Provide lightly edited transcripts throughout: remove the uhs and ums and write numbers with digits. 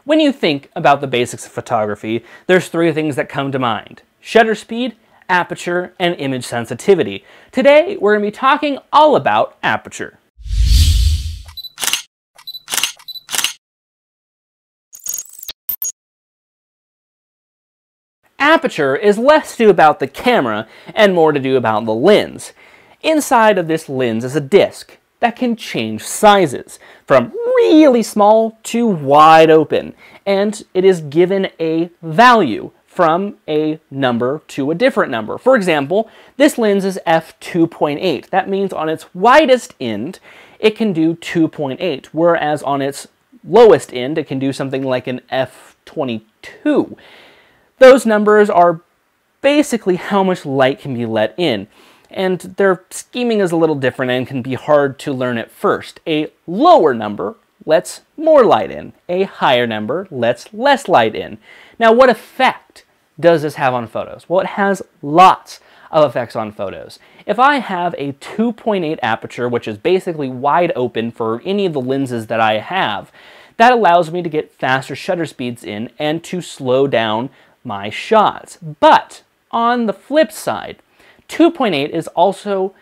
When you think about the basics of photography, there's three things that come to mind: shutter speed, aperture, and image sensitivity. Today, we're going to be talking all about aperture. Aperture is less to do about the camera and more to do about the lens. Inside of this lens is a disc that can change sizes from really small to wide open, and it is given a value from a number to a different number. For example, this lens is f2.8. That means on its widest end, it can do 2.8, whereas on its lowest end, it can do something like an f22. Those numbers are basically how much light can be let in, and their scheming is a little different and can be hard to learn at first. A lower number lets more light in. A higher number lets less light in. Now, what effect does this have on photos? Well, it has lots of effects on photos. If I have a 2.8 aperture, which is basically wide open for any of the lenses that I have, that allows me to get faster shutter speeds in and to slow down my shots. But on the flip side, 2.8 is also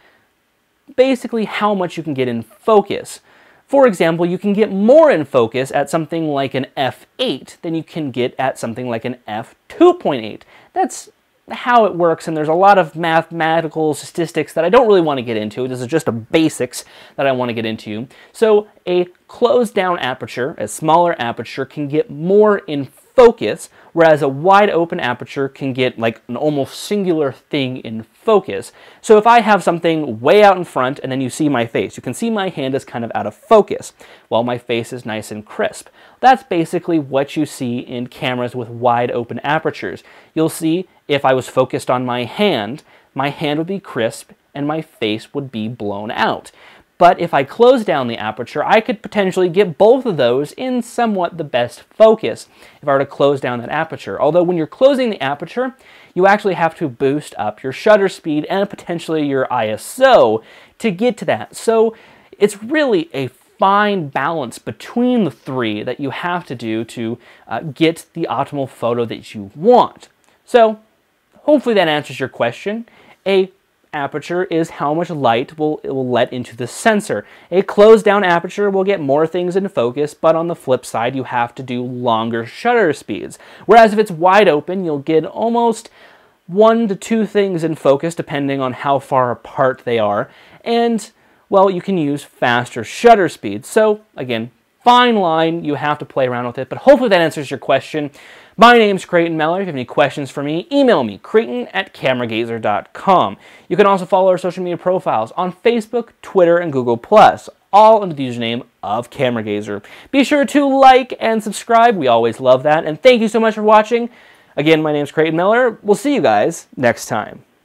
basically how much you can get in focus. For example, you can get more in focus at something like an f8 than you can get at something like an f2.8. That's how it works, and there's a lot of mathematical statistics that I don't really want to get into. This is just the basics that I want to get into. So a closed down aperture, a smaller aperture, can get more in focus, whereas a wide open aperture can get like an almost singular thing in focus. So if I have something way out in front and then you see my face, you can see my hand is kind of out of focus while my face is nice and crisp. That's basically what you see in cameras with wide open apertures. You'll see if I was focused on my hand would be crisp and my face would be blown out. But if I close down the aperture, I could potentially get both of those in somewhat the best focus if I were to close down that aperture. Although when you're closing the aperture, you actually have to boost up your shutter speed and potentially your ISO to get to that. So it's really a fine balance between the three that you have to do to get the optimal photo that you want. So hopefully that answers your question. A aperture is how much light it will let into the sensor. A closed down aperture will get more things in focus, but on the flip side, you have to do longer shutter speeds. Whereas if it's wide open, you'll get almost 1 to 2 things in focus, depending on how far apart they are. And, well, you can use faster shutter speeds. So, again, fine line, you have to play around with it, but hopefully that answers your question. My name's Creighton Meller. If you have any questions for me, email me, creighton@cameragazer.com. You can also follow our social media profiles on Facebook, Twitter, and Google+, all under the username of CameraGazer. Be sure to like and subscribe. We always love that. And thank you so much for watching. Again, my name's Creighton Meller. We'll see you guys next time.